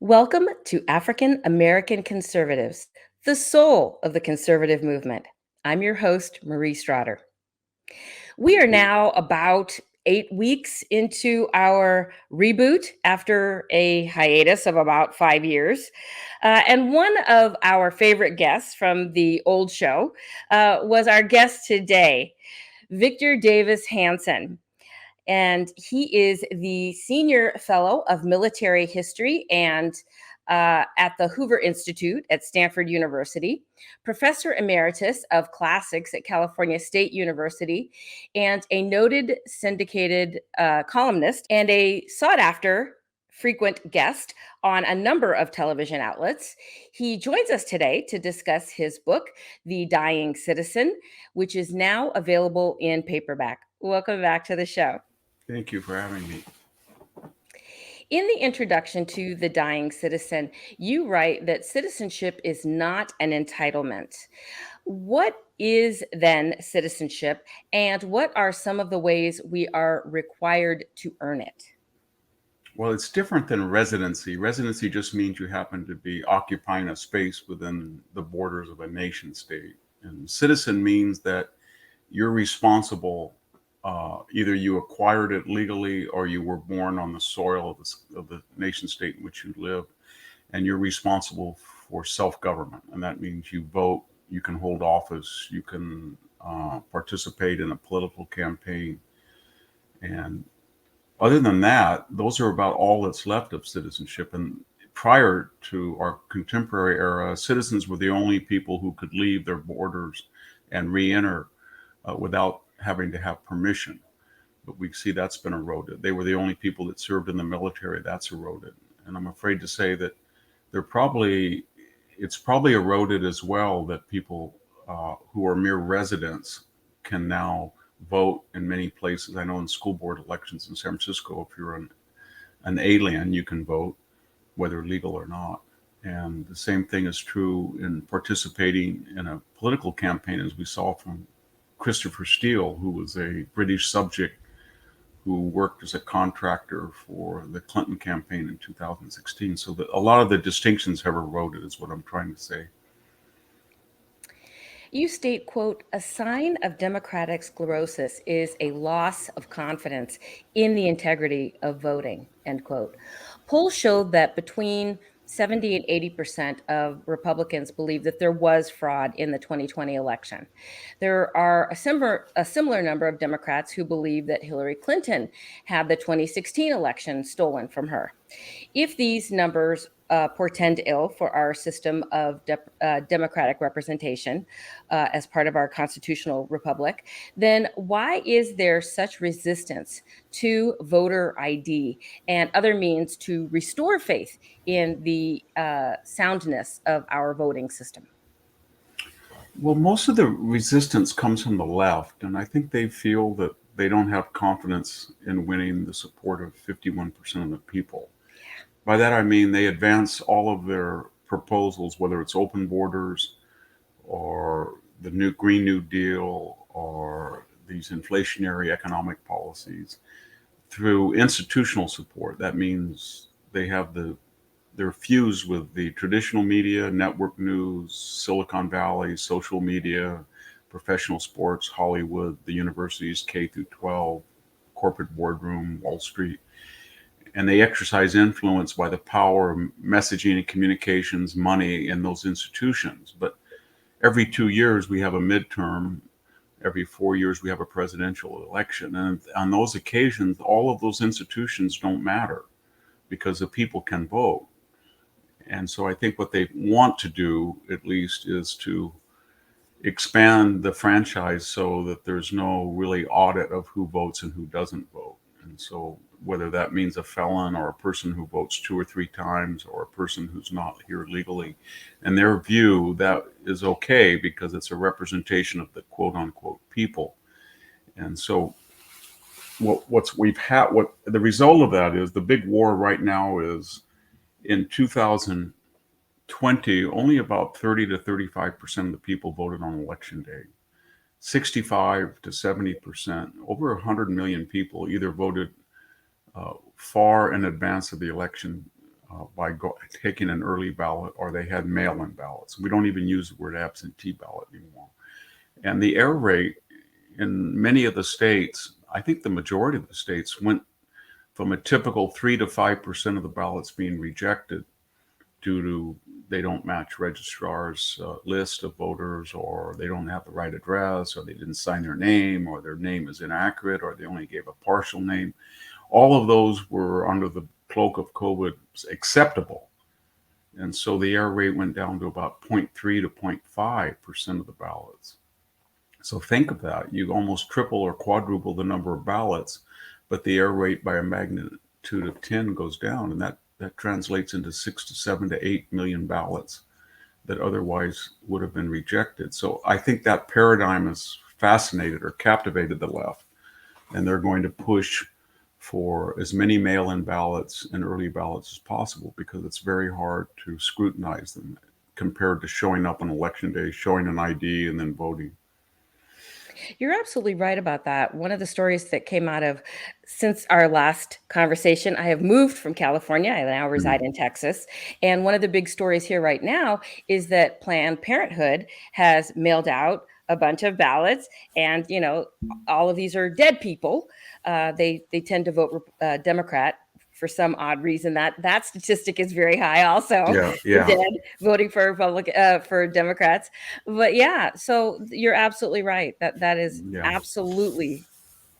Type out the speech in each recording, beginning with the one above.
Welcome to African American Conservatives, the soul of the conservative movement. I'm your host, Marie Stroughter. We are now about 8 weeks into our reboot after a hiatus of about 5 years. And one of our favorite guests from the old show was our guest today, Victor Davis Hanson. And he is the Senior Fellow of Military History and at the Hoover Institute at Stanford University, Professor Emeritus of Classics at California State University, and a noted syndicated columnist and a sought after frequent guest on a number of television outlets. He joins us today to discuss his book, The Dying Citizen, which is now available in paperback. Welcome back to the show. Thank you for having me. In the introduction to The Dying Citizen, you write that citizenship is not an entitlement. What is then citizenship, and what are some of the ways we are required to earn it? Well, it's different than residency. Residency just means you happen to be occupying a space within the borders of a nation state. And citizen means that you're responsible. Either you acquired it legally or you were born on the soil of the nation state in which you live, and you're responsible for self-government. And that means you vote, you can hold office, you can participate in a political campaign. And other than that, those are about all that's left of citizenship. And prior to our contemporary era, citizens were the only people who could leave their borders and re-enter without having to have permission. But we see that's been eroded. They were the only people that served in the military. That's eroded. And I'm afraid to say that it's probably eroded as well, that people who are mere residents can now vote in many places. I know in school board elections in San Francisco, if you're an alien, you can vote, whether legal or not. And the same thing is true in participating in a political campaign, as we saw from Christopher Steele, who was a British subject who worked as a contractor for the Clinton campaign in 2016. So a lot of the distinctions have eroded, is what I'm trying to say. You state, quote, a sign of democratic sclerosis is a loss of confidence in the integrity of voting, end quote. Polls showed that between 70 and 80% of Republicans believe that there was fraud in the 2020 election. There are a similar number of Democrats who believe that Hillary Clinton had the 2016 election stolen from her. If these numbers portend ill for our system of democratic representation as part of our constitutional republic, then why is there such resistance to voter ID and other means to restore faith in the soundness of our voting system? Well, most of the resistance comes from the left, and I think they feel that they don't have confidence in winning the support of 51% of the people. By that, I mean they advance all of their proposals, whether it's open borders or the new Green New Deal or these inflationary economic policies, through institutional support. That means they're fused with the traditional media, network news, Silicon Valley, social media, professional sports, Hollywood, the universities, K through 12, corporate boardroom, Wall Street. And they exercise influence by the power of messaging and communications, money in those institutions. But every 2 years we have a midterm. Every 4 years we have a presidential election. And on those occasions, all of those institutions don't matter because the people can vote. And so I think what they want to do, at least, is to expand the franchise so that there's no really audit of who votes and who doesn't vote. And so whether that means a felon or a person who votes 2 or 3 times or a person who's not here legally, in their view, that is okay because it's a representation of the quote unquote people. And so what the result of that is, the big war right now is, in 2020, only about 30 to 35% of the people voted on election day. 65 to 70%, over 100 million people, either voted far in advance of the election by taking an early ballot, or they had mail-in ballots. We don't even use the word absentee ballot anymore. And the error rate in many of the states, I think the majority of the states, went from a typical 3 to 5% of the ballots being rejected due to they don't match registrar's list of voters, or they don't have the right address, or they didn't sign their name, or their name is inaccurate, or they only gave a partial name. All of those were under the cloak of COVID acceptable. And so the error rate went down to about 0.3 to 0.5% of the ballots. So think of that. You almost triple or quadruple the number of ballots, but the error rate by a magnitude of 10 goes down. And that translates into 6 to 7 to 8 million ballots that otherwise would have been rejected. So I think that paradigm has fascinated or captivated the left. And they're going to push for as many mail-in ballots and early ballots as possible, because it's very hard to scrutinize them compared to showing up on election day, showing an ID, and then voting. You're absolutely right about that. One of the stories that came out of since our last conversation, I have moved from California. I now reside in Texas. And one of the big stories here right now is that Planned Parenthood has mailed out a bunch of ballots, and all of these are dead people. They tend to vote Democrat for some odd reason. That statistic is very high also. The dead voting for for Democrats. But yeah, so you're absolutely right. That is absolutely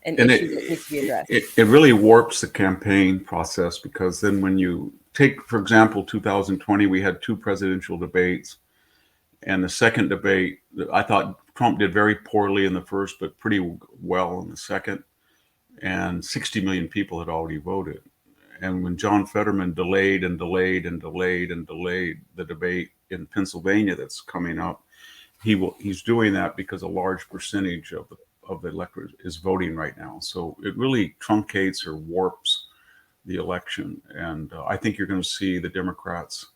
an issue that needs to be addressed. It really warps the campaign process, because then when you take, for example, 2020, we had 2 presidential debates. And the second debate, I thought Trump did very poorly in the first, but pretty well in the second. And 60 million people had already voted. And when John Fetterman delayed and delayed and delayed and delayed the debate in Pennsylvania that's coming up, he's doing that because a large percentage of the electorate is voting right now. So it really truncates or warps the election. And I think you're going to see the Democrats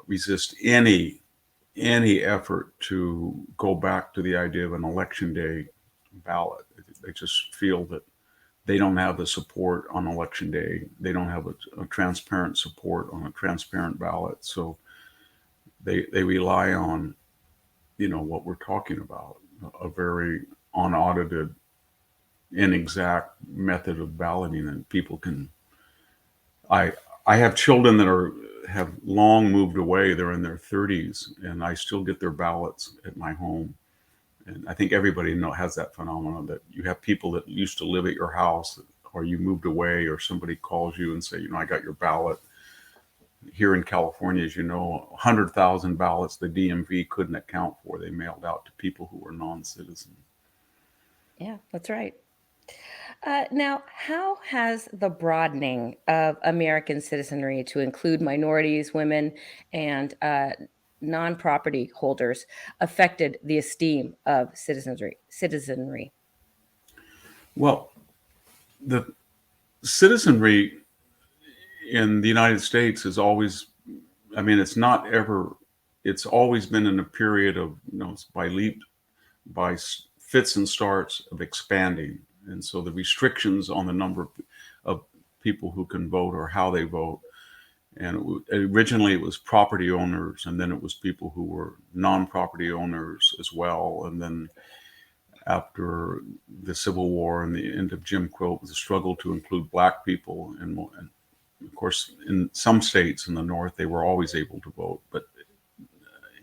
resist any effort to go back to the idea of an election day ballot. They just feel that they don't have the support on election day. They don't have a transparent support on a transparent ballot. So they rely on, what we're talking about, a very unaudited, inexact method of balloting. And people can, I have children that have long moved away. They're in their 30s, and I still get their ballots at my home. And I think everybody has that phenomenon, that you have people that used to live at your house, or you moved away, or somebody calls you and say, I got your ballot. Here in California, as you know, 100,000 ballots the DMV couldn't account for. They mailed out to people who were non-citizens. Yeah, that's right. Now, how has the broadening of American citizenry to include minorities, women, and non-property holders affected the esteem of citizenry? Well, the citizenry in the United States is always, it's always been in a period of, by fits and starts of expanding. And so the restrictions on the number of people who can vote or how they vote. And originally it was property owners, and then it was people who were non-property owners as well. And then after the Civil War and the end of Jim Crow, it was a struggle to include Black people. And of course, in some states in the North, they were always able to vote. But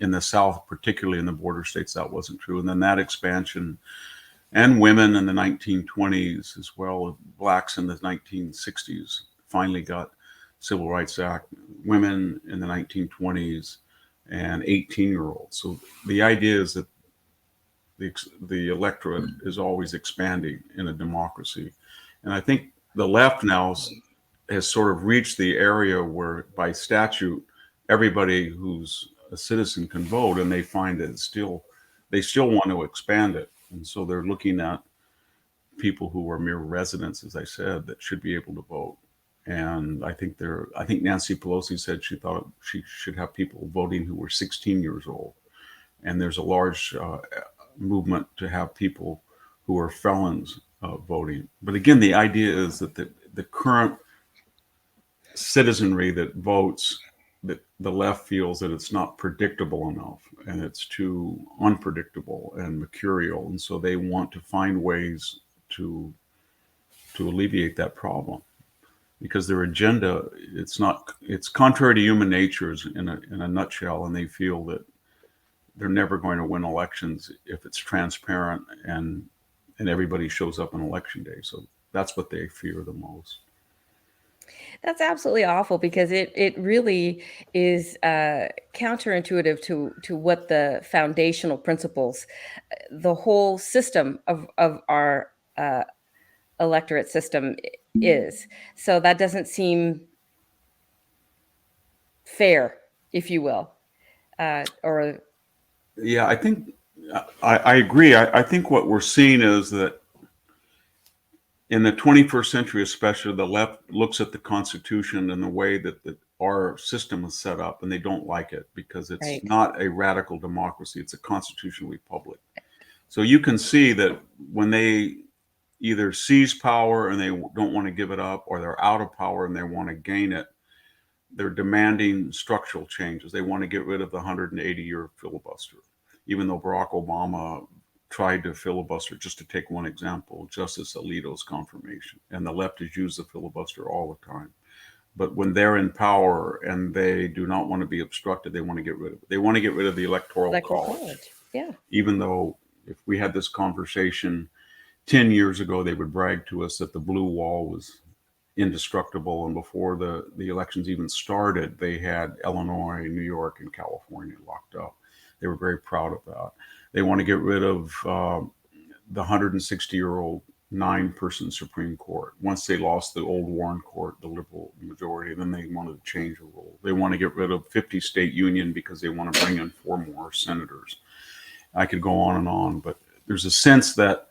in the South, particularly in the border states, that wasn't true. And then that expansion, and women in the 1920s as well, Blacks in the 1960s finally got Civil Rights Act, women in the 1920s, and 18-year-olds. So the idea is that the electorate is always expanding in a democracy. And I think the left now has sort of reached the area where by statute, everybody who's a citizen can vote, and they find that they still want to expand it. And so they're looking at people who are mere residents, as I said, that should be able to vote. And I think Nancy Pelosi said she thought she should have people voting who were 16 years old. And there's a large movement to have people who are felons voting. But again, the idea is that the current citizenry that votes, that the left feels that it's not predictable enough and it's too unpredictable and mercurial, and so they want to find ways to alleviate that problem, because their agenda, it's contrary to human natures in a nutshell, and they feel that they're never going to win elections if it's transparent and everybody shows up on election day. So that's what they fear the most. That's absolutely awful because it really is counterintuitive to what the foundational principles, the whole system of our electorate system is. So that doesn't seem fair, if you will, or Yeah, I think I agree. I think what we're seeing is that in the 21st century, especially, the left looks at the Constitution and the way that our system is set up, and they don't like it because it's right. not a radical democracy. It's a constitutional republic. So you can see that when they either seize power and they don't want to give it up, or they're out of power and they want to gain it, they're demanding structural changes. They want to get rid of the 180-year filibuster, even though Barack Obama tried to filibuster, just to take one example, Justice Alito's confirmation. And the left has used the filibuster all the time. But when they're in power and they do not want to be obstructed, they want to get rid of it. They want to get rid of the Electoral College. Yeah. Even though if we had this conversation 10 years ago, they would brag to us that the blue wall was indestructible. And before the elections even started, they had Illinois, New York, and California locked up. They were very proud of that. They want to get rid of the 160-year-old 9-person Supreme Court. Once they lost the old Warren Court, the liberal majority, then they wanted to change the rule. They want to get rid of 50-state union because they want to bring in 4 more senators. I could go on, but there's a sense that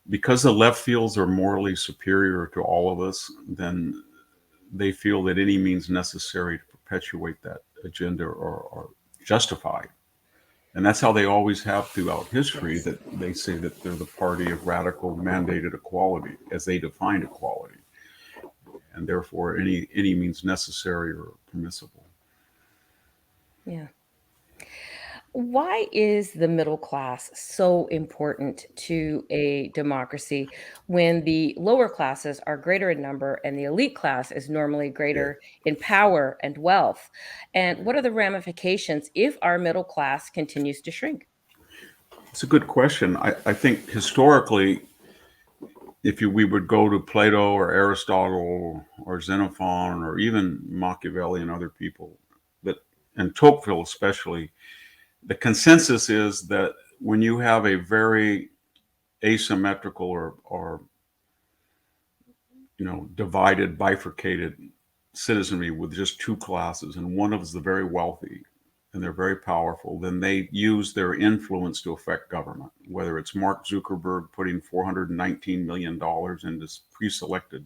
because the left feels they're morally superior to all of us, then they feel that any means necessary to perpetuate that agenda or justify. And that's how they always have throughout history, Yes. that they say that they're the party of radical mandated equality, as they define equality. And therefore, any means necessary or permissible. Yeah. Why is the middle class so important to a democracy when the lower classes are greater in number and the elite class is normally Yeah. greater in power and wealth? And what are the ramifications if our middle class continues to shrink? It's a good question. I think historically, if we would go to Plato or Aristotle or Xenophon or even Machiavelli and other people, that, and Tocqueville especially, the consensus is that when you have a very asymmetrical or divided, bifurcated citizenry with just 2 classes, and one of us is the very wealthy and they're very powerful, then they use their influence to affect government. Whether it's Mark Zuckerberg putting $419 million into pre-selected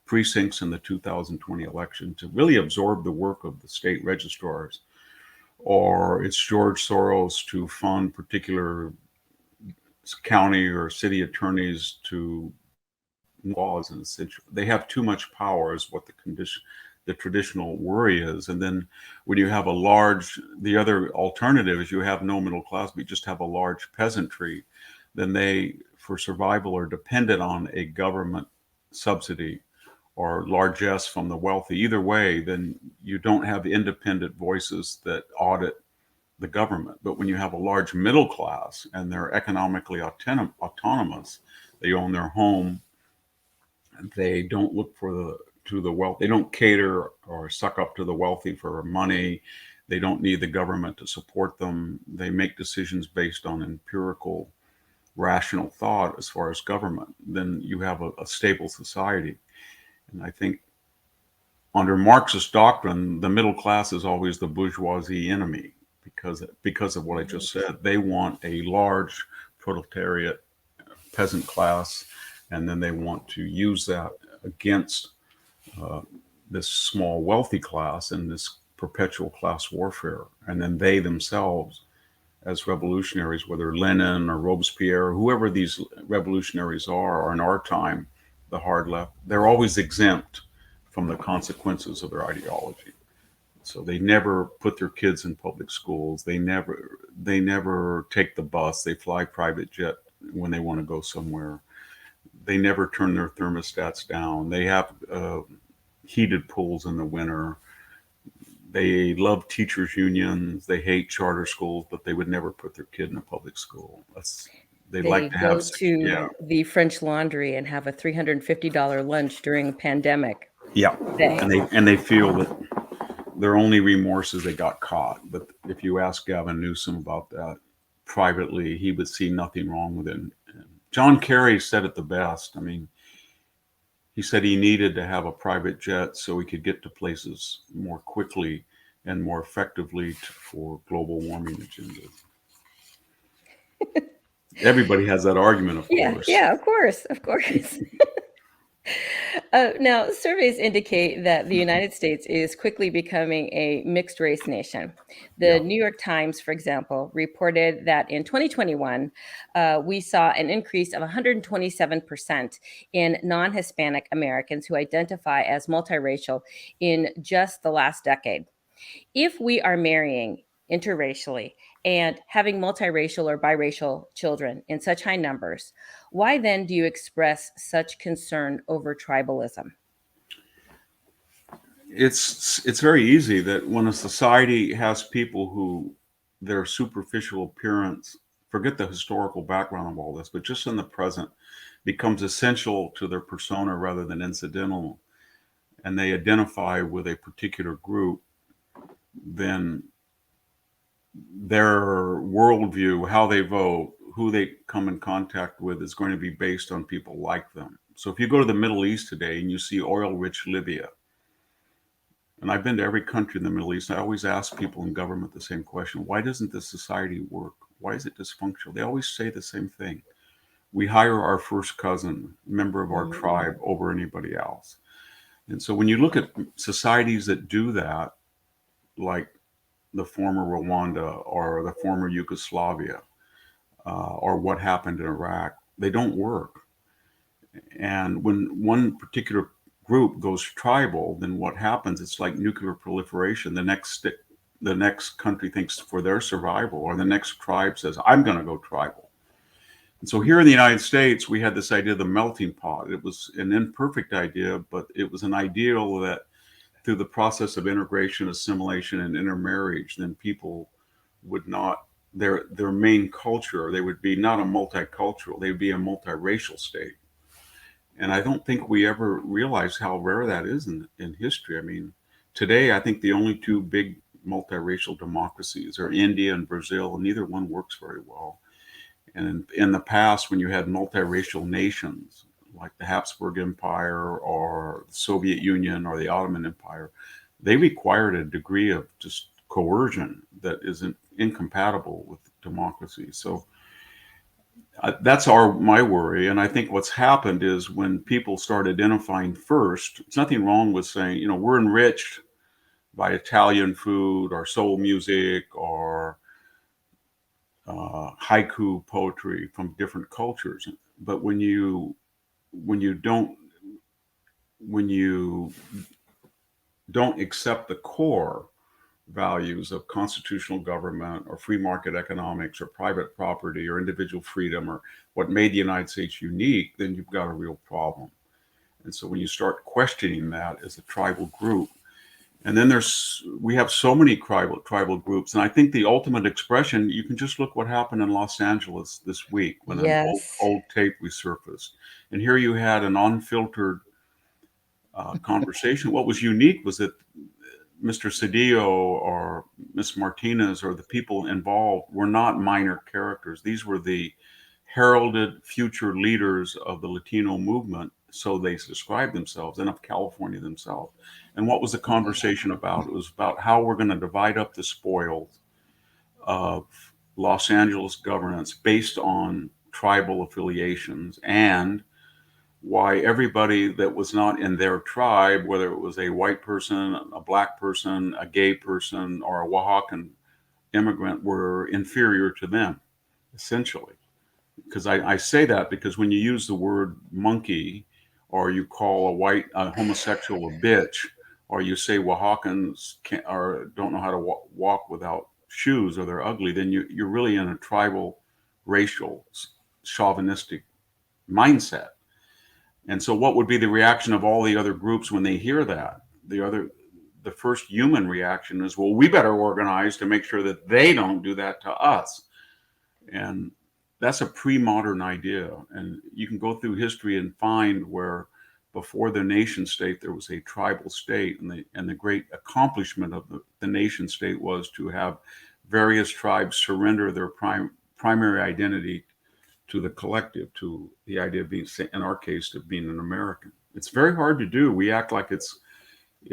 precincts in the 2020 election to really absorb the work of the state registrars, or it's George Soros to fund particular county or city attorneys to laws, and they have too much power is what the traditional worry is. And then when you have the other alternative is you have no middle class, but you just have a large peasantry, then they, for survival, are dependent on a government subsidy or largesse from the wealthy. Either way, then you don't have independent voices that audit the government. But when you have a large middle class and they're economically autonomous, they own their home, they don't look to the wealth. They don't cater or suck up to the wealthy for money. They don't need the government to support them. They make decisions based on empirical, rational thought as far as government. Then you have a stable society. And I think under Marxist doctrine, the middle class is always the bourgeoisie enemy because of what I just said. They want a large proletariat, peasant class, and then they want to use that against this small wealthy class and this perpetual class warfare. And then they themselves, as revolutionaries, whether Lenin or Robespierre, or whoever these revolutionaries are in our time, the hard left, they're always exempt from the consequences of their ideology. So they never put their kids in public schools. They never take the bus. They fly private jet when they want to go somewhere. They never turn their thermostats down. They have heated pools in the winter. They love teachers unions. They hate charter schools, but they would never put their kid in a public school. They like They to have go yeah. to the French Laundry and have a $350 lunch during a pandemic. Yeah, They, and they feel that their only remorse is they got caught. But if you ask Gavin Newsom about that privately, he would see nothing wrong with it. And John Kerry said it the best. I mean, he said he needed to have a private jet so he could get to places more quickly and more effectively for global warming agendas. Everybody has that argument, of course. yeah, of course, of course. Now, surveys indicate that the United States is quickly becoming a mixed race nation. The Yeah. New York Times, for example, reported that in 2021, we saw an increase of 127% in non Hispanic Americans who identify as multiracial in just the last decade. If we are marrying interracially and having multiracial or biracial children in such high numbers, why then do you express such concern over tribalism? It's very easy that when a society has people who their superficial appearance, forget the historical background of all this, but just in the present, becomes essential to their persona rather than incidental, and they identify with a particular group, then their worldview, how they vote, who they come in contact with is going to be based on people like them. So if you go to the Middle East today and you see oil rich Libya, and I've been to every country in the Middle East, I always ask people in government the same question: why doesn't this society work? Why is it dysfunctional? They always say the same thing: we hire our first cousin, member of our tribe, over anybody else. And so when you look at societies that do that, like the former Rwanda or the former Yugoslavia, or what happened in Iraq, they don't work. And when one particular group goes tribal, then what happens? It's like nuclear proliferation. The next country thinks for their survival, or the next tribe says, "I'm going to go tribal." And so here in the United States, we had this idea of the melting pot. It was an imperfect idea, but it was an ideal that through the process of integration, assimilation, and intermarriage, then people would not their main culture, they would be not a multicultural, they would be a multiracial state. And I don't think we ever realized how rare that is in history. I mean, today I think the only two big multiracial democracies are India and Brazil, and neither one works very well. And in the past, when you had multiracial nations like the Habsburg Empire or the Soviet Union or the Ottoman Empire, they required a degree of just coercion that isn't incompatible with democracy. So that's my worry. And I think what's happened is when people start identifying first, it's nothing wrong with saying, we're enriched by Italian food or soul music or haiku poetry from different cultures. But when you don't when you don't accept the core values of constitutional government or free market economics or private property or individual freedom or what made the United States unique, then you've got a real problem. And so when you start questioning that as a tribal group, and then we have so many tribal groups, and I think the ultimate expression, you can just look what happened in Los Angeles this week when an Yes. old tape resurfaced, and here you had an unfiltered conversation. What was unique was that Mr. Cedillo or Miss Martinez or the people involved were not minor characters. These were the heralded future leaders of the Latino movement, so they described themselves, and of California themselves. And what was the conversation about? It was about how we're going to divide up the spoils of Los Angeles governance based on tribal affiliations, and why everybody that was not in their tribe, whether it was a white person, a black person, a gay person, or a Oaxacan immigrant, were inferior to them, essentially. Because I say that because when you use the word monkey or you call a homosexual a bitch, or you say Oaxacans can't or don't know how to walk without shoes, or they're ugly, then you're really in a tribal, racial, chauvinistic mindset. And so, what would be the reaction of all the other groups when they hear that? The first human reaction is, well, we better organize to make sure that they don't do that to us. And that's a pre-modern idea. And you can go through history and find where before the nation state there was a tribal state, and the great accomplishment of the nation state was to have various tribes surrender their primary identity to the collective, to the idea of being, in our case, of being an American. It's very hard to do. We act like it's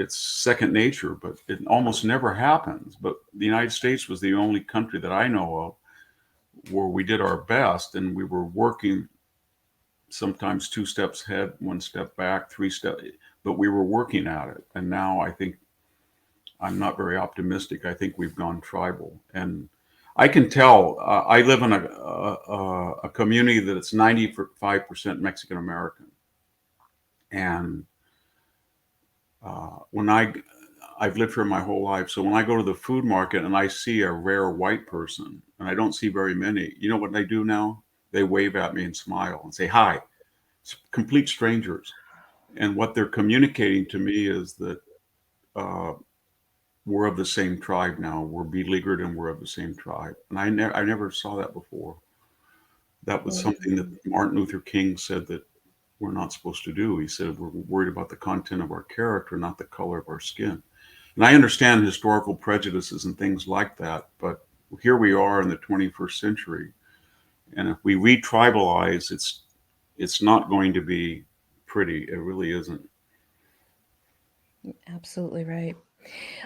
second nature, but it almost never happens. But the United States was the only country that I know of where we did our best, and we were working sometimes 2 steps ahead, 1 step back, 3 steps, but we were working at it. And now I think I'm not very optimistic. I think we've gone tribal, and I can tell. I live in a community that it's 95% Mexican American, and when I've lived here my whole life, so when I go to the food market and I see a rare white person, and I don't see very many, you know what they do now? They wave at me and smile and say hi. It's complete strangers, and what they're communicating to me is that we're of the same tribe now. We're beleaguered and we're of the same tribe. And I never saw that before. That was something that Martin Luther King said that we're not supposed to do. He said we're worried about the content of our character, not the color of our skin. And I understand historical prejudices and things like that, but here we are in the 21st century, and if we re-tribalize, it's not going to be pretty. It really isn't. Absolutely right.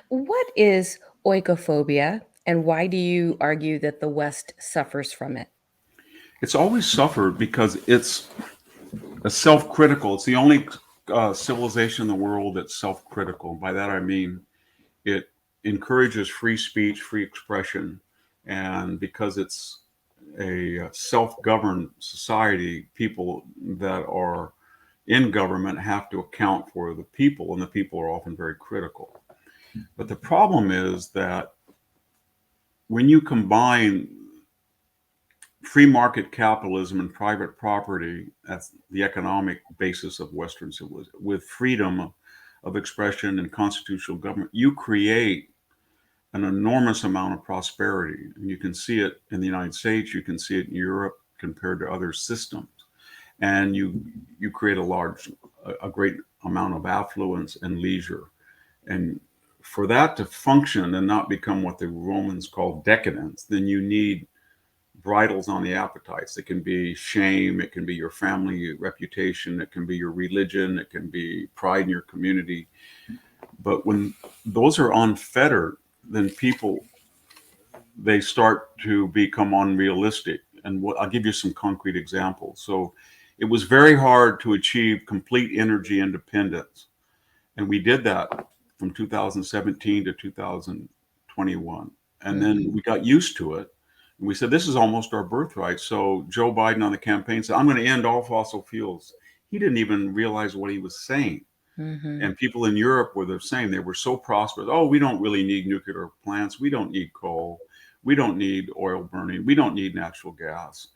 What is oikophobia, and why do you argue that the West suffers from it? It's always suffered because it's a self-critical. It's the only civilization in the world that's self-critical. By that I mean it encourages free speech, free expression, and because it's a self-governed society, people that are in government have to account for the people, and the people are often very critical. But the problem is that when you combine free market capitalism and private property, that's the economic basis of Western civilization, with freedom of expression and constitutional government, you create an enormous amount of prosperity. And you can see it in the United States, you can see it in Europe compared to other systems. And you create a great amount of affluence and leisure. And for that to function and not become what the Romans called decadence, then you need bridles on the appetites. It can be shame, it can be your family reputation, it can be your religion, it can be pride in your community. But when those are unfettered, then they start to become unrealistic. And I'll give you some concrete examples. So it was very hard to achieve complete energy independence. And we did that from 2017 to 2021. And then we got used to it. And we said, this is almost our birthright. So Joe Biden on the campaign said, I'm going to end all fossil fuels. He didn't even realize what he was saying. And people in Europe were the same. They were so prosperous. Oh, we don't really need nuclear plants. We don't need coal. We don't need oil burning. We don't need natural gas.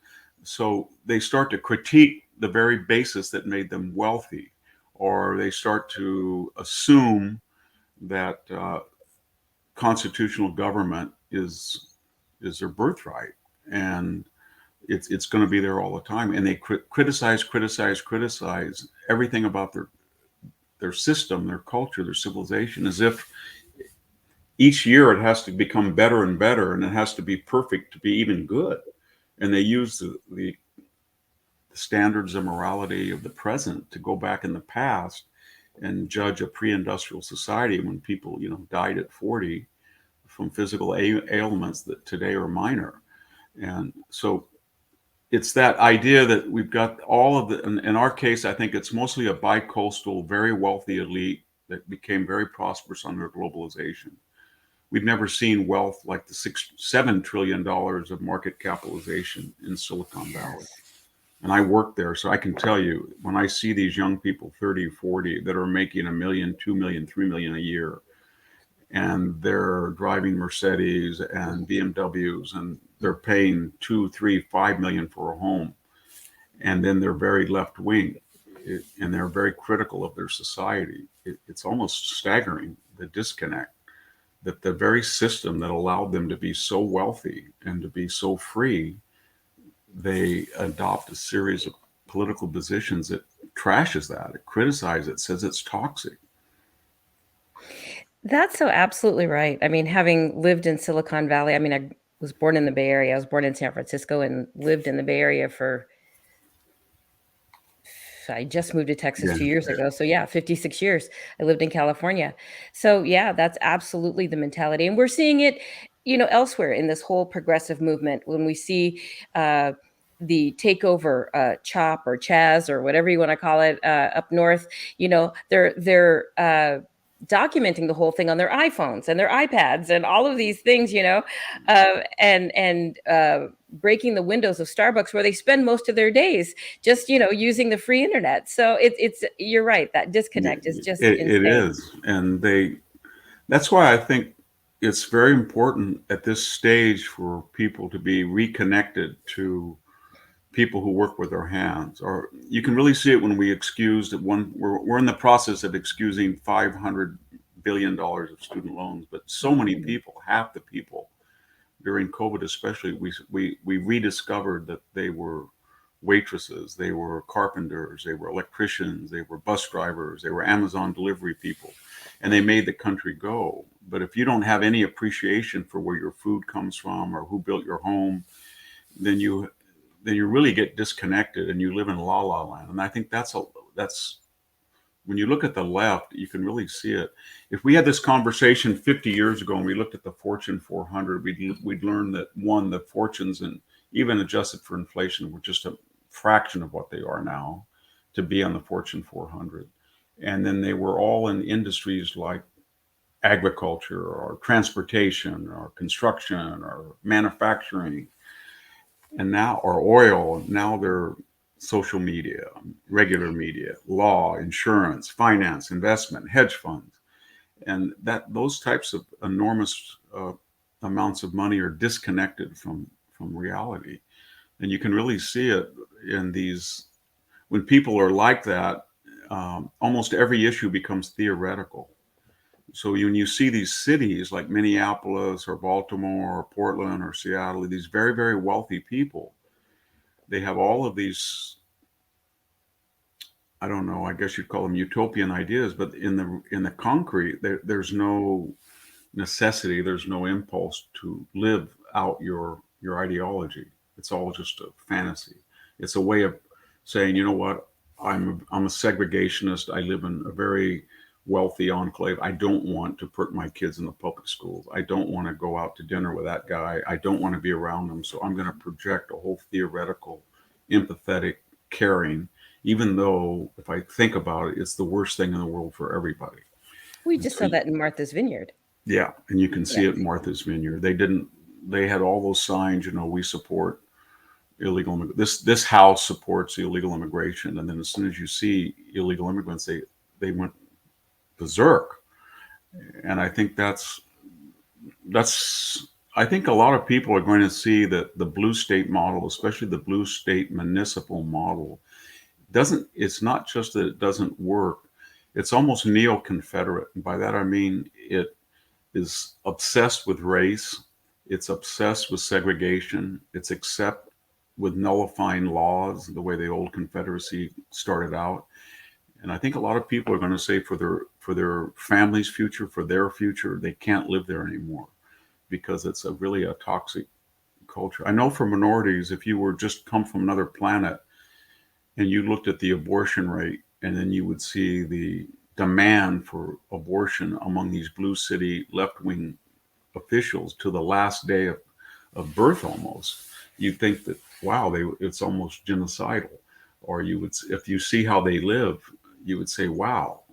So they start to critique the very basis that made them wealthy, or they start to assume that constitutional government is their birthright, and it's going to be there all the time. And they criticize everything about their system, their culture, their civilization, as if each year it has to become better and better, and it has to be perfect to be even good. And they use the standards of morality of the present to go back in the past and judge a pre-industrial society when people, died at 40 from physical ailments that today are minor. And so it's that idea that we've got all of in our case, I think it's mostly a bi-coastal, very wealthy elite that became very prosperous under globalization. We've never seen wealth like the $7 trillion of market capitalization in Silicon Valley. And I work there, so I can tell you, when I see these young people, 30, 40, that are making a million, 2 million, 3 million a year, and they're driving Mercedes and BMWs, and they're paying 2, 3, 5 million for a home, and then they're very left wing, and they're very critical of their society. It's almost staggering, the disconnect, that the very system that allowed them to be so wealthy and to be so free, they adopt a series of political positions that trashes that, it criticizes it, says it's toxic. That's so absolutely right. I mean, having lived in Silicon Valley, I mean, I was born in the Bay Area. I was born in San Francisco and lived in the Bay Area for I just moved to Texas Yeah. 2 years ago. So yeah, 56 years I lived in California. So yeah, that's absolutely the mentality. And we're seeing it, elsewhere in this whole progressive movement when we see uh the takeover chop or chaz or whatever you want to call it up north, they're documenting the whole thing on their iPhones and their iPads and all of these things, and breaking the windows of Starbucks where they spend most of their days just using the free internet. So it's you're right, that disconnect is just It insane. is, and that's why I think it's very important at this stage for people to be reconnected to people who work with their hands. Or you can really see it when we excused at one. We're in the process of excusing $500 billion of student loans, but so many Mhm. people, half the people during COVID, especially, we rediscovered that they were waitresses, they were carpenters, they were electricians, they were bus drivers, they were Amazon delivery people, and they made the country go. But if you don't have any appreciation for where your food comes from or who built your home, then you really get disconnected and you live in la la land. And I think that's when you look at the left, you can really see it. If we had this conversation 50 years ago and we looked at the Fortune 400, we'd learn that, one, the fortunes, and even adjusted for inflation, were just a fraction of what they are now to be on the Fortune 400. And then they were all in industries like agriculture or transportation or construction or manufacturing, and now, or oil. Now they're social media, regular media, law, insurance, finance, investment, hedge funds, and that those types of enormous amounts of money are disconnected from reality. And you can really see it in these, when people are like that. Almost every issue becomes theoretical. So when you see these cities like Minneapolis or Baltimore or Portland or Seattle, these very, very wealthy people, they have all of these, I don't know, I guess you'd call them utopian ideas, but in the concrete, there's no necessity, there's no impulse to live out your ideology. It's all just a fantasy. It's a way of saying, you know what, I'm a segregationist. I live in a very wealthy enclave. I don't want to put my kids in the public schools. I don't want to go out to dinner with that guy. I don't want to be around them. So I'm going to project a whole theoretical, empathetic, caring, even though if I think about it, it's the worst thing in the world for everybody. We And just so, saw that in Martha's Vineyard. yeah, and you can Yeah. see it in Martha's Vineyard. They didn't. They had all those signs. We support illegal. This house supports illegal immigration, and then as soon as you see illegal immigrants, they went berserk. And I think that's. I think a lot of people are going to see that the blue state model, especially the blue state municipal model, doesn't. It's not just that it doesn't work. It's almost neo-Confederate, and by that I mean it is obsessed with race. It's obsessed with segregation. It's accept with nullifying laws the way the old Confederacy started out. And I think a lot of people are going to say for their family's future, for their future, they can't live there anymore because it's really a toxic culture. I know for minorities, if you were just come from another planet and you looked at the abortion rate, and then you would see the demand for abortion among these blue city left wing officials to the last day of birth almost, you think that, wow, it's almost genocidal. Or you would, if you see how they live, you would say, wow,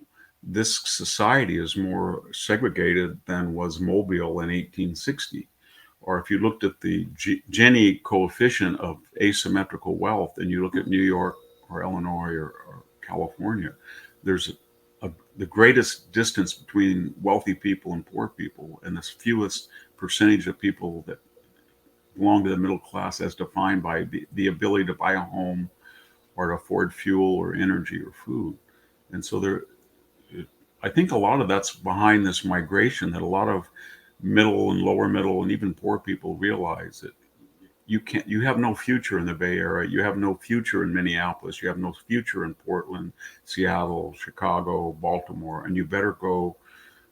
this society is more segregated than was Mobile in 1860, or if you looked at the Gini coefficient of asymmetrical wealth, and you look at New York or Illinois or California, there's the greatest distance between wealthy people and poor people, and the fewest percentage of people that belong to the middle class as defined by the ability to buy a home or to afford fuel or energy or food. And so I think a lot of that's behind this migration, that a lot of middle and lower middle and even poor people realize that you have no future in the Bay Area, you have no future in Minneapolis, you have no future in Portland, Seattle, Chicago, Baltimore, and you better go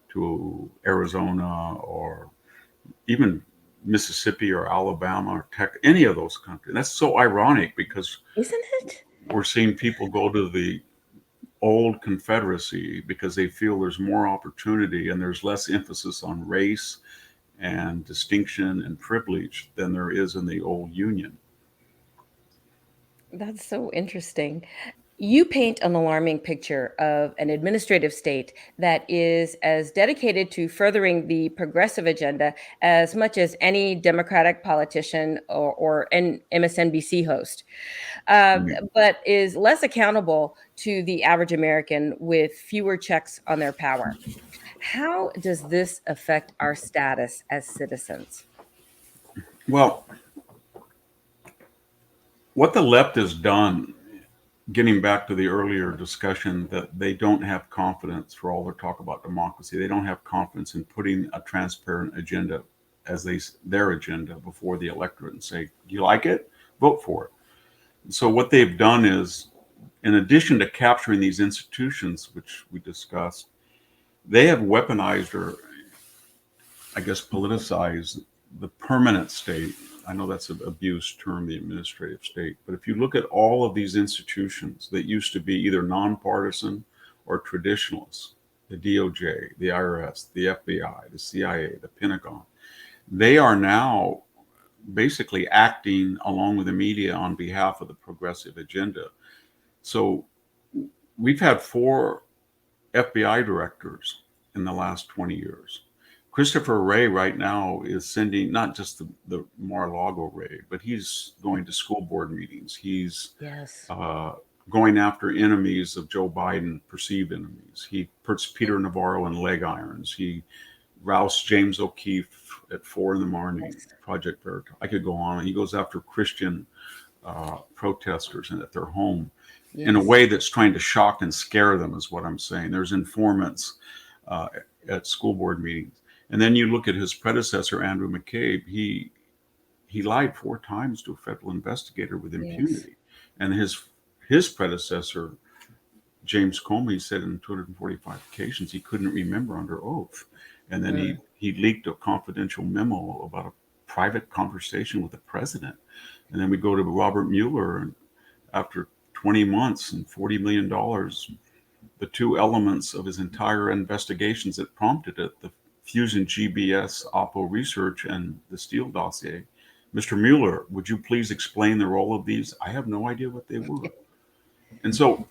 to Arizona or even Mississippi or Alabama or any of those countries. That's so ironic because Isn't it? we're seeing people go to the old Confederacy because they feel there's more opportunity and there's less emphasis on race and distinction and privilege than there is in the old Union. That's so interesting. You paint an alarming picture of an administrative state that is as dedicated to furthering the progressive agenda as much as any Democratic politician or an MSNBC host, Right. but is less accountable to the average American with fewer checks on their power. How does this affect our status as citizens? Well, what the left has done, getting back to the earlier discussion, that they don't have confidence for all their talk about democracy. They don't have confidence in putting a transparent agenda as their agenda before the electorate and say, "Do you like it? Vote for it." So what they've done is, in addition to capturing these institutions, which we discussed, they have weaponized, or I guess politicized, the permanent state. I know that's an abused term, the administrative state. But if you look at all of these institutions that used to be either nonpartisan or traditionalists, the DOJ, the IRS, the FBI, the CIA, the Pentagon, they are now basically acting along with the media on behalf of the progressive agenda. So we've had 4 FBI directors in the last 20 years. Christopher Wray right now is sending not just the Mar-a-Lago Ray, but he's going to school board meetings. He's Yes. going after enemies of Joe Biden, perceived enemies. He puts Peter Navarro in leg irons. He roused James O'Keefe at 4 in the morning, Yes. Project Veritas. I could go on. He goes after Christian protesters and at their home in a Yes. way that's trying to shock and scare them, is what I'm saying. There's informants at school board meetings. And then you look at his predecessor, Andrew McCabe. He lied 4 times to a federal investigator with Yes. impunity. And his predecessor, James Comey, said in 245 occasions he couldn't remember under oath. And then Mm. he leaked a confidential memo about a private conversation with the president. And then we go to Robert Mueller, and after 20 months and $40 million, the 2 elements of his entire investigations that prompted it, the Fusion GBS Oppo research and the Steele dossier. Mr. Mueller, would you please explain the role of these? I have no idea what they were. And so,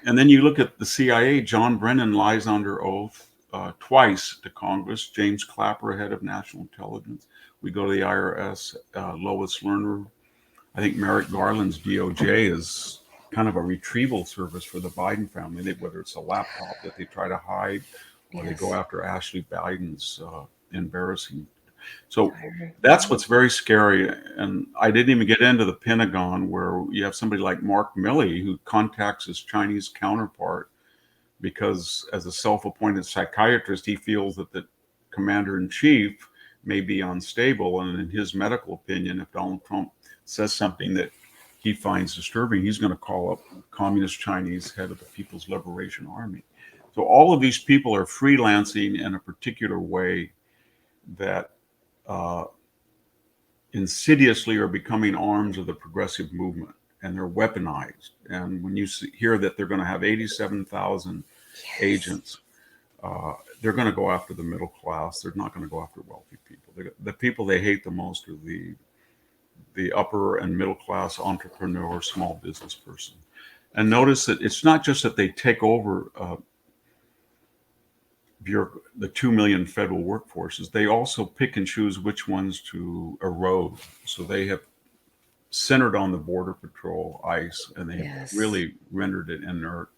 and then you look at the CIA. John Brennan lies under oath twice to Congress. James Clapper, head of national intelligence. We go to the IRS, Lois Lerner. I think Merrick Garland's DOJ is kind of a retrieval service for the Biden family, whether it's a laptop that they try to hide or they go Yes. after Ashley Biden's embarrassing. So I heard. that's what's very scary. And I didn't even get into the Pentagon, where you have somebody like Mark Milley who contacts his Chinese counterpart because, as a self-appointed psychiatrist, he feels that the commander-in-chief may be unstable. And in his medical opinion, if Donald Trump says something that he finds disturbing, he's going to call up Communist Chinese head of the People's Liberation Army. So all of these people are freelancing in a particular way that insidiously are becoming arms of the progressive movement, and they're weaponized. And when you hear that they're going to have 87,000 Yes. agents, they're going to go after the middle class. They're not going to go after wealthy people. The people they hate the most are the upper and middle class entrepreneur, small business person. And notice that it's not just that they take over the 2 million federal workforces, they also pick and choose which ones to erode. So they have centered on the border patrol, ICE, and they have Yes. really rendered it inert,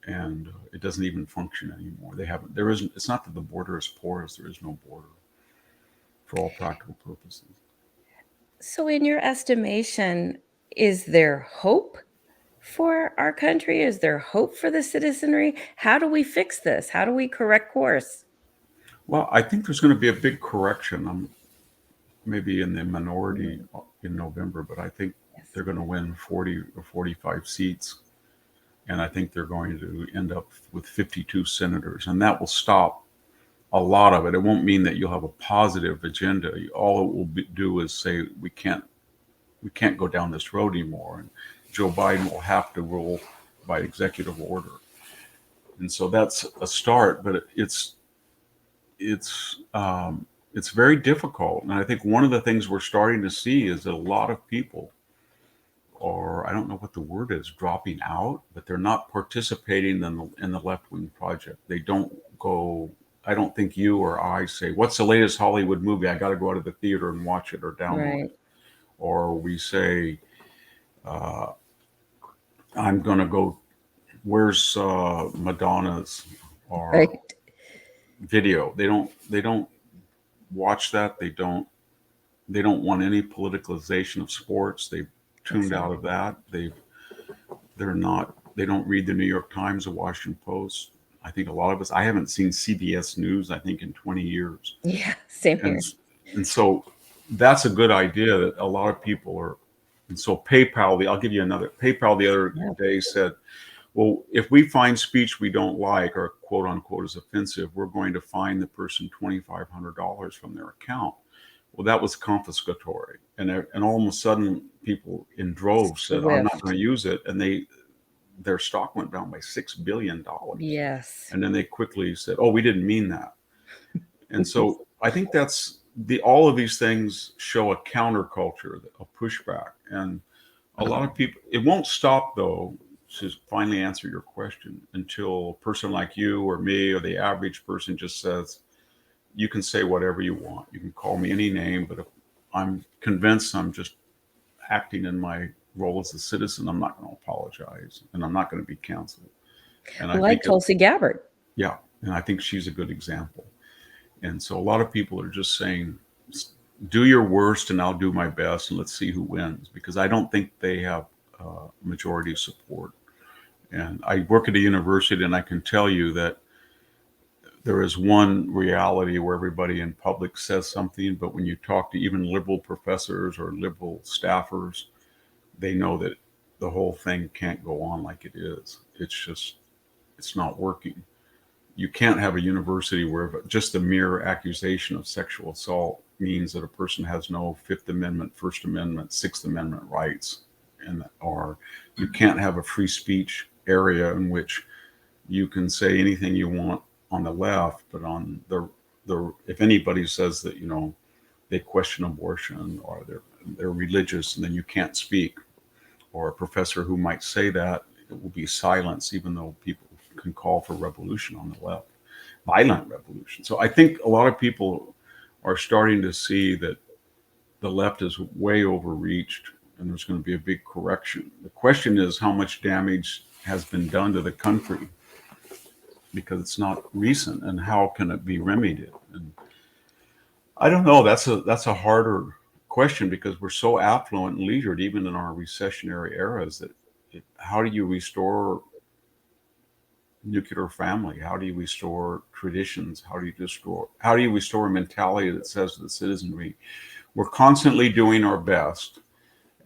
and it doesn't even function anymore. They haven't. There isn't. It's not that the border is porous. There is no border for all practical purposes. So, in your estimation, is there hope for our country? Is there hope for the citizenry? How do we fix this? How do we correct course? Well, I think there's going to be a big correction. I'm maybe in the minority Mm, in November, but I think yes. they're going to win 40 or 45 seats, and I think they're going to end up with 52 senators, and that will stop a lot of it. It won't mean that you'll have a positive agenda. All it will do is say we can't go down this road anymore, and Joe Biden will have to rule by executive order. And so that's a start, but it's it's very difficult. And I think one of the things we're starting to see is that a lot of people, or I don't know what the word is, dropping out, but they're not participating in the left wing project. They don't go. I don't think you or I say, "What's the latest Hollywood movie? I got to go out of the theater and watch it or download Right. it." Or we say, "I'm going to go. Where's Madonna's or Right. video?" They don't watch that. They don't want any politicalization of sports. They've tuned out of Exactly. that. They don't read the New York Times or Washington Post. I think a lot of us, I haven't seen CBS News, I think, in 20 years. Yeah. Same And, here. and so that's a good idea that a lot of people are. And so I'll give you another. PayPal the other Yeah. day said, well, if we find speech we don't like or quote unquote is offensive, we're going to fine the person $2,500 from their account. Well, that was confiscatory. And all of a sudden, people in droves said, I'm not Swift. going to use it. And their stock went down by $6 billion. Yes. And then they quickly said, "Oh, we didn't mean that." And so I think that's all of these things show a counterculture, a pushback, and a lot of people. It won't stop though. To finally answer your question, until a person like you or me or the average person just says, "You can say whatever you want. You can call me any name, but if I'm convinced I'm just acting in my role as a citizen, I'm not going to apologize, and I'm not going to be canceled." And I Like think it, Tulsi Gabbard. yeah, and I think she's a good example. And so a lot of people are just saying, "Do your worst, and I'll do my best, and let's see who wins." Because I don't think they have majority support. And I work at a university, and I can tell you that there is one reality where everybody in public says something, but when you talk to even liberal professors or liberal staffers, they know that the whole thing can't go on like it is. It's not working. You can't have a university where just the mere accusation of sexual assault means that a person has no Fifth Amendment, First Amendment, Sixth Amendment rights, and or you can't have a free speech area in which you can say anything you want on the left, but on the if anybody says that they question abortion or they're religious, and then you can't speak, or a professor who might say that, it will be silenced, even though people can call for revolution on the left, violent revolution. So I think a lot of people are starting to see that the left is way overreached, and there's going to be a big correction. The question is how much damage has been done to the country, because it's not recent, and how can it be remedied? And I don't know. That's a harder question, because we're so affluent and leisured, even in our recessionary eras, that how do you restore nuclear family? How do you restore traditions? How do you restore a mentality that says to the citizenry, we're constantly doing our best,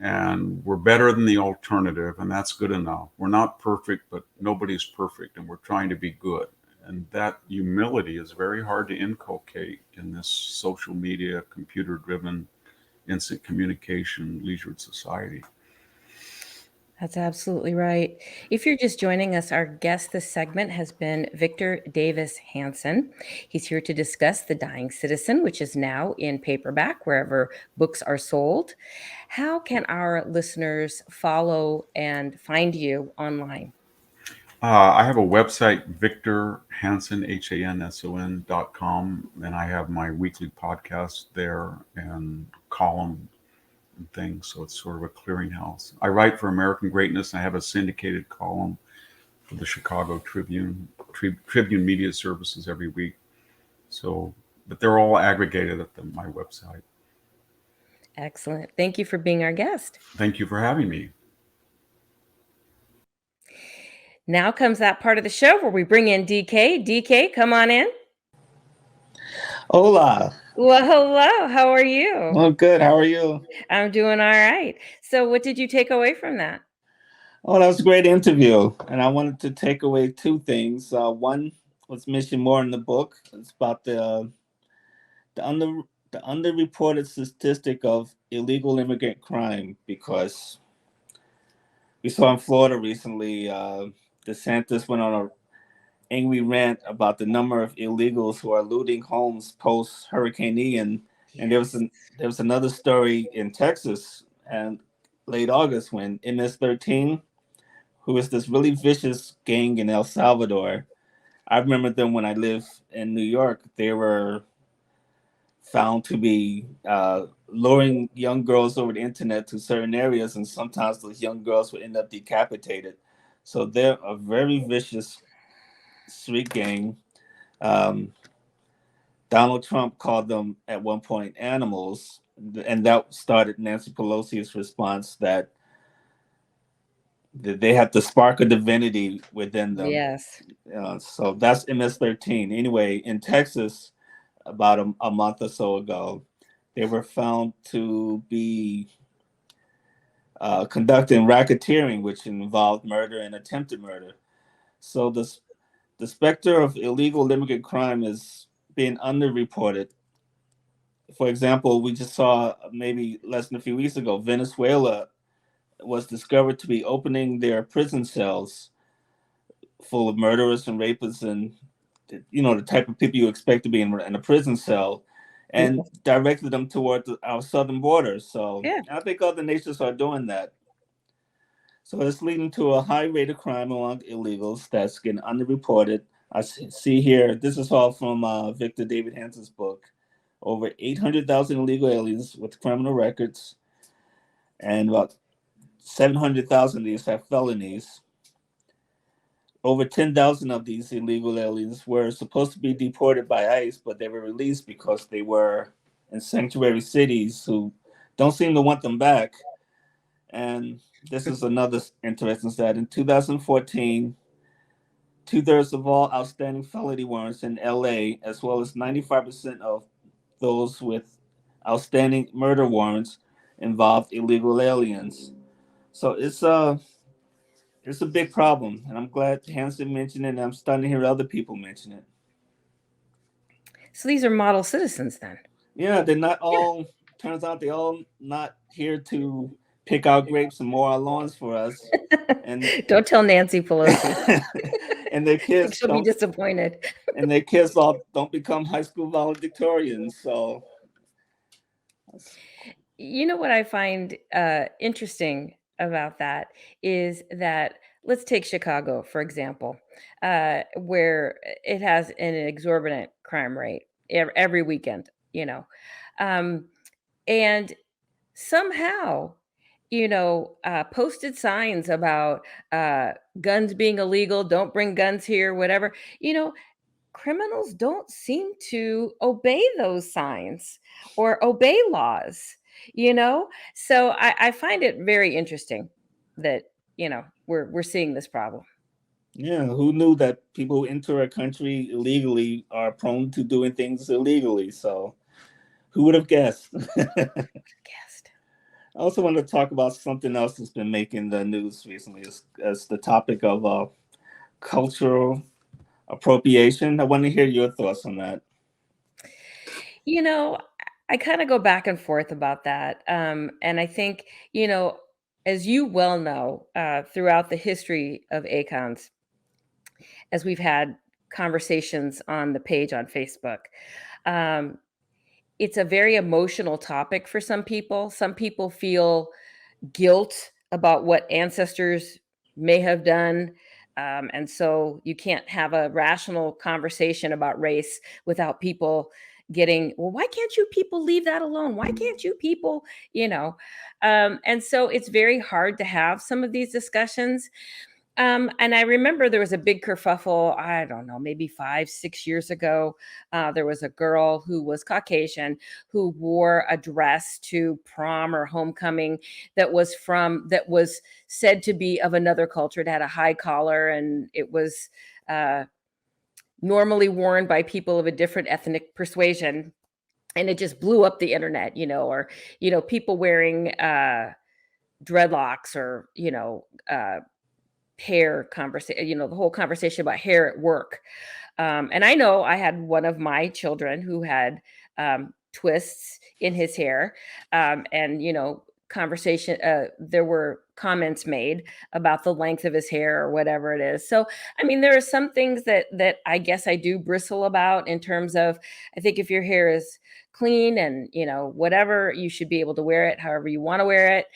and we're better than the alternative, and that's good enough. We're not perfect, but nobody's perfect, and we're trying to be good. And that humility is very hard to inculcate in this social media, computer driven, instant communication, leisured society. That's absolutely right. If you're just joining us, our guest this segment has been Victor Davis Hanson. He's here to discuss The Dying Citizen, which is now in paperback wherever books are sold. How can our listeners follow and find you online? I have a website, Victor Hanson, Hanson.com, and I have my weekly podcast there and column and things. So it's sort of a clearinghouse. I write for American Greatness. I have a syndicated column for the Chicago Tribune, Tribune Media Services every week. So, but they're all aggregated at my website. Excellent. Thank you for being our guest. Thank you for having me. Now comes that part of the show where we bring in DK. DK, come on in. Hola. Well, hello. How are you? Oh, good. How are you? I'm doing all right. So, what did you take away from that? Oh, that was a great interview. And I wanted to take away two things. One was mentioned more in the book. It's about the under the underreported statistic of illegal immigrant crime, because we saw in Florida recently, DeSantis went on a angry rant about the number of illegals who are looting homes post Hurricane Ian. And there was another story in Texas and late August when MS-13, who is this really vicious gang in El Salvador. I remember them when I lived in New York. They were found to be luring young girls over the internet to certain areas, and sometimes those young girls would end up decapitated. So they're a very vicious street gang. Um, Donald Trump called them at one point animals, and that started Nancy Pelosi's response that they have the spark of divinity within them. Yes. So that's MS-13. Anyway, in Texas, about a month or so ago, they were found to be conducting racketeering, which involved murder and attempted murder. So the specter of illegal immigrant crime is being underreported. For example, we just saw maybe less than a few weeks ago, Venezuela was discovered to be opening their prison cells full of murderers and rapists and, you know, the type of people you expect to be in a prison cell, and directed them toward our southern border. So Yeah. I think other nations are doing that. So it's leading to a high rate of crime among illegals that's getting underreported. I see here, this is all from Victor David Hanson's book. Over 800,000 illegal aliens with criminal records, and about 700,000 of these have felonies. Over 10,000 of these illegal aliens were supposed to be deported by ICE, but they were released because they were in sanctuary cities who don't seem to want them back. And this is another interesting stat. In 2014, 2/3 of all outstanding felony warrants in LA, as well as 95% of those with outstanding murder warrants, involved illegal aliens. So it's a big problem, and I'm glad Hansen mentioned it, and I'm starting to hear other people mention it. So these are model citizens then. Yeah, they're not all. Turns out they're all not here to pick out grapes and mow our lawns for us. And don't tell Nancy Pelosi. And their kids she'll be disappointed. And their kids all don't become high school valedictorians. So, you know what I find interesting about that is that, let's take Chicago, for example, where it has an exorbitant crime rate every weekend, you know. And somehow, you know, posted signs about guns being illegal, don't bring guns here, whatever, you know, criminals don't seem to obey those signs or obey laws, you know? So I find it very interesting that, you know, we're seeing this problem. Yeah, who knew that people who enter a country illegally are prone to doing things illegally? So who would have guessed? I also want to talk about something else that's been making the news recently as the topic of cultural appropriation. I want to hear your thoughts on that. You know, I kind of go back and forth about that. And I think, you know, as you well know, throughout the history of Aacons, as we've had conversations on the page on Facebook, it's a very emotional topic for some people. Some people feel guilt about what ancestors may have done. And so you can't have a rational conversation about race without people getting, well, why can't you people leave that alone? Why can't you people, you know? And so it's very hard to have some of these discussions. And I remember there was a big kerfuffle, I don't know, maybe 5, 6 years ago. There was a girl who was Caucasian who wore a dress to prom or homecoming that was said to be of another culture. It had a high collar, and it was normally worn by people of a different ethnic persuasion. And it just blew up the internet, or, people wearing dreadlocks, or, hair conversation, the whole conversation about hair at work. And I know I had one of my children who had twists in his hair. And, conversation, there were comments made about the length of his hair or whatever it is. So, I mean, there are some things that I guess I do bristle about, in terms of, I think if your hair is clean and, whatever, you should be able to wear it however you want to wear it.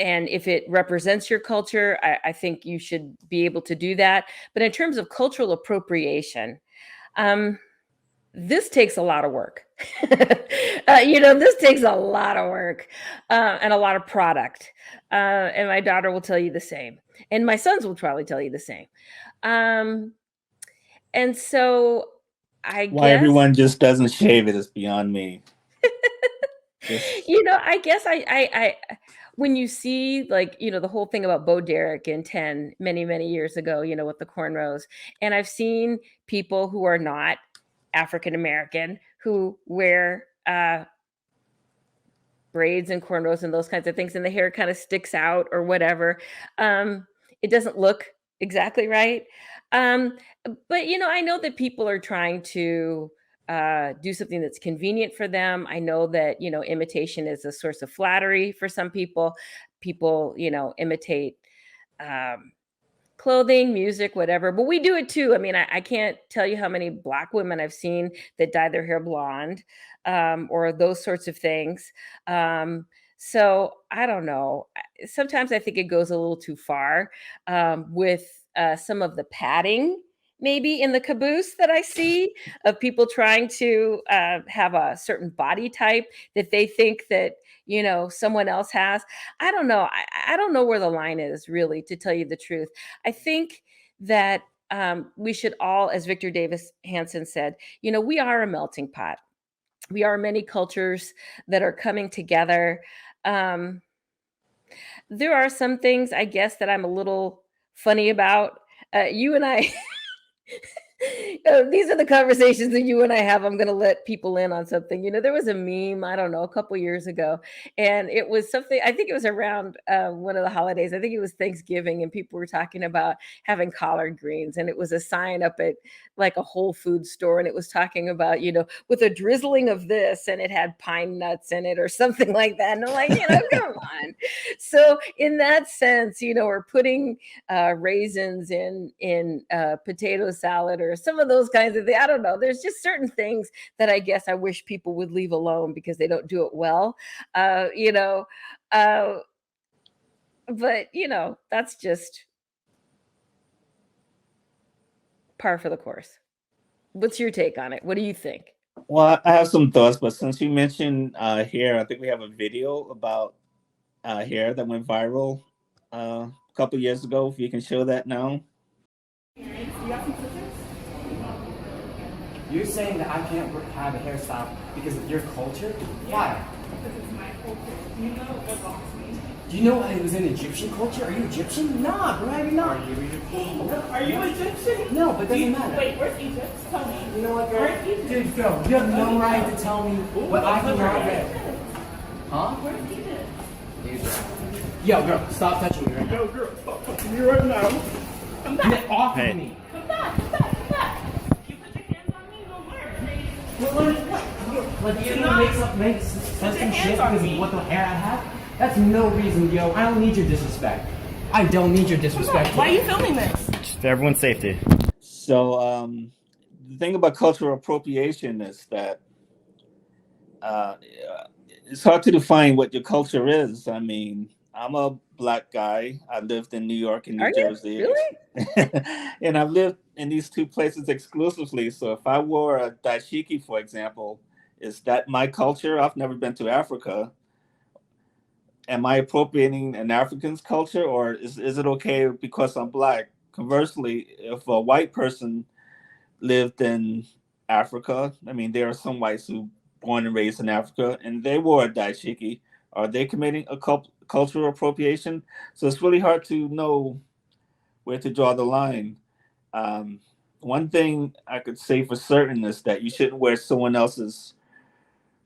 And if it represents your culture, I think you should be able to do that. But in terms of cultural appropriation, this takes a lot of work. This takes a lot of work and a lot of product. And my daughter will tell you the same. And my sons will probably tell you the same. And so I Why guess everyone just doesn't shave it is beyond me. I guess I when you see, like, the whole thing about Bo Derek in 10 many, many years ago, with the cornrows, and I've seen people who are not African American who wear braids and cornrows and those kinds of things, and the hair kind of sticks out or whatever. It doesn't look exactly right. But I know that people are trying to do something that's convenient for them. I know that, imitation is a source of flattery for some people. People, imitate clothing, music, whatever, but we do it too. I mean, I can't tell you how many Black women I've seen that dye their hair blonde, or those sorts of things. So I don't know. Sometimes I think it goes a little too far with some of the padding, maybe in the caboose that I see, of people trying to have a certain body type that they think that, someone else has. I don't know. I don't know where the line is, really, to tell you the truth. I think that we should all, as Victor Davis Hanson said, we are a melting pot. We are many cultures that are coming together. There are some things, I guess, that I'm a little funny about. You and I, these are the conversations that you and I have. I'm going to let people in on something. There was a meme, I don't know, a couple years ago, and it was something, I think it was around one of the holidays. I think it was Thanksgiving, and people were talking about having collard greens, and it was a sign up at like a Whole Foods store, and it was talking about, with a drizzling of this, and it had pine nuts in it or something like that. And I'm like, come on. So in that sense, we're putting raisins in potato salad or some of those kinds of things. I don't know. There's just certain things that I guess I wish people would leave alone because they don't do it well. But that's just par for the course. What's your take on it? What do you think? Well, I have some thoughts, but since you mentioned hair, I think we have a video about hair that went viral a couple years ago. If you can show that now. You're saying that I can't have a hairstyle because of your culture? Why? Because it's my culture. You know what bothers me. Do you know it was an Egyptian culture? Are you Egyptian? Nah, bro, I'm not. Are you Egyptian? Are you Egyptian? No, but it doesn't matter. Wait, where's Egypt? Tell me. You know what, girl? Where's Egypt? Dude, girl, you have no right to tell me what I can have. Huh? Where's Egypt? Yo, girl, stop touching me right now. Yo, girl, stop touching me right now. Come back. Get off of me. Come back. You put your hands on me, no words. Like, you says some shit because of what the hair I have? That's no reason, yo. I don't need your disrespect. I don't need your disrespect. Why are you filming this? Just for everyone's safety. So the thing about cultural appropriation is that it's hard to define what your culture is. I mean, I'm a black guy. I lived in New York and New Are you Jersey, really? and I've lived in these two places exclusively. So if I wore a dashiki, for example, is that my culture? I've never been to Africa. Am I appropriating an African's culture, or is it okay because I'm black? Conversely, if a white person lived in Africa, I mean, there are some whites who born and raised in Africa, and they wore a dashiki. Are they committing a cultural appropriation? So it's really hard to know where to draw the line. Um, One thing I could say for certain is that you shouldn't wear someone else's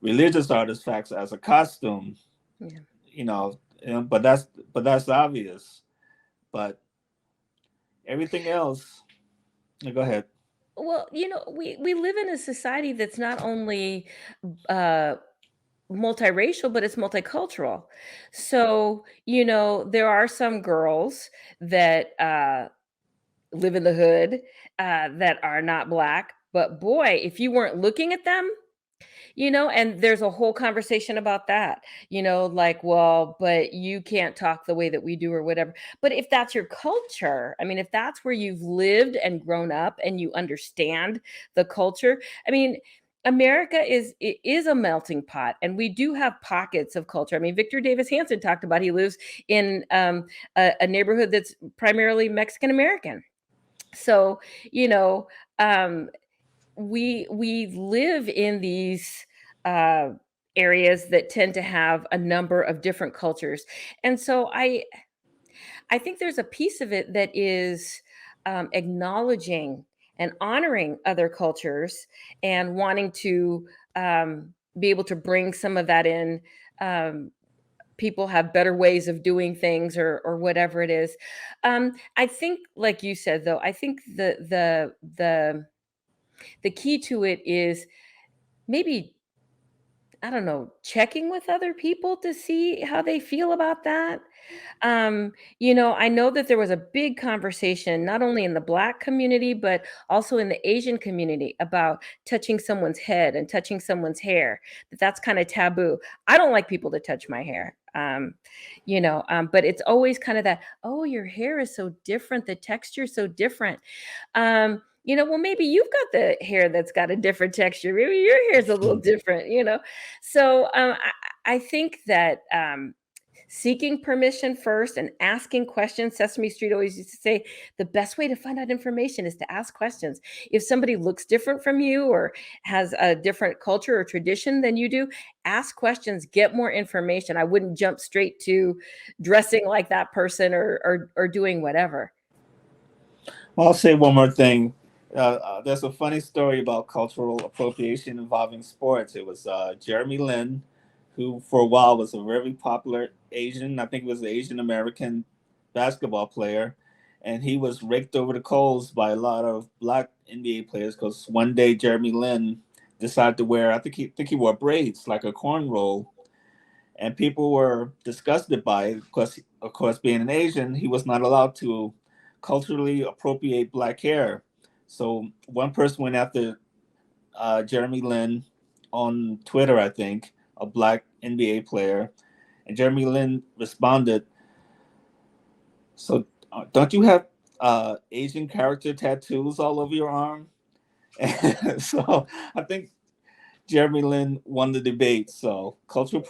religious artifacts as a costume. Yeah. You know, but that's obvious. But everything else, go ahead. Well, we live in a society that's not only uh, multiracial, but it's multicultural. So, there are some girls that live in the hood that are not black. But boy, if you weren't looking at them, and there's a whole conversation about that, like, well, but you can't talk the way that we do or whatever. But if that's your culture, I mean, if that's where you've lived and grown up and you understand the culture, I mean, America is a melting pot, and we do have pockets of culture. I mean, Victor Davis Hanson talked about he lives in a neighborhood that's primarily Mexican American. So, you know, um, we live in these uh, areas that tend to have a number of different cultures, and so I think there's a piece of it that is acknowledging and honoring other cultures and wanting to be able to bring some of that in. People have better ways of doing things, or whatever it is. I think, like you said, though, I think the key to it is maybe, I don't know, checking with other people to see how they feel about that. I know that there was a big conversation, not only in the Black community, but also in the Asian community, about touching someone's head and touching someone's hair. That's kind of taboo. I don't like people to touch my hair. But it's always kind of that, oh, your hair is so different, the texture is so different. Well, maybe you've got the hair that's got a different texture. Maybe your hair is a little different. So I think that seeking permission first and asking questions. Sesame Street always used to say the best way to find out information is to ask questions. If somebody looks different from you or has a different culture or tradition than you do, ask questions, get more information. I wouldn't jump straight to dressing like that person or doing whatever. Well, I'll say one more thing. There's a funny story about cultural appropriation involving sports. It was Jeremy Lin, who for a while was a very popular Asian, I think it was the Asian American basketball player, and he was raked over the coals by a lot of black NBA players because one day Jeremy Lin decided to wear, I think he wore braids like a cornrow, and people were disgusted by it because, of course, being an Asian, he was not allowed to culturally appropriate black hair. So one person went after Jeremy Lin on Twitter, I think, a black NBA player, and Jeremy Lin responded, "So don't you have Asian character tattoos all over your arm?" And so I think Jeremy Lin won the debate. So cultural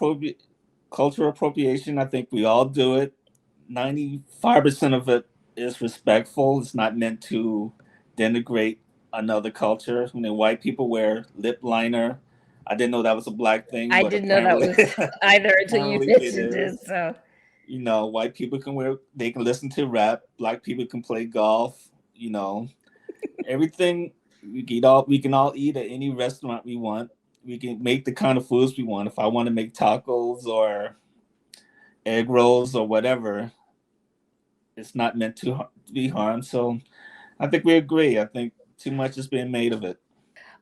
appropriation, I think we all do it. 95% of it is respectful. It's not meant to denigrate another culture. White people wear lip liner. I didn't know that was a black thing, I but didn't know that apparently, was either until you apparently it mentioned it. is. So White people they can listen to rap. Black people can play golf. Everything we can all eat at any restaurant we want. We can make the kind of foods we want. If I want to make tacos or egg rolls or whatever, it's not meant to be harmed. So I think we agree. I think too much is being made of it.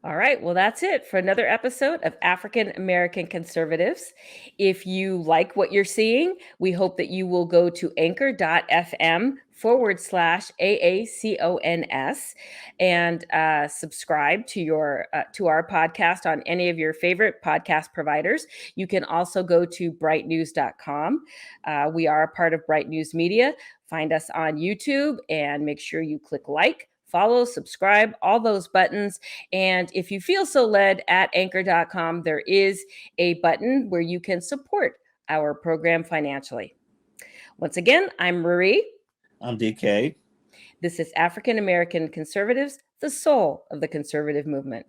all right. Well, that's it for another episode of African American Conservatives. If you like what you're seeing, we hope that you will go to anchor.fm AACONS and subscribe to our podcast on any of your favorite podcast providers. You can also go to brightnews.com. We are a part of Bright News Media. Find us on YouTube and make sure you click like, follow, subscribe, all those buttons. And if you feel so led, at anchor.com, there is a button where you can support our program financially. Once again, I'm Marie. I'm DK. This is African American Conservatives, the soul of the conservative movement.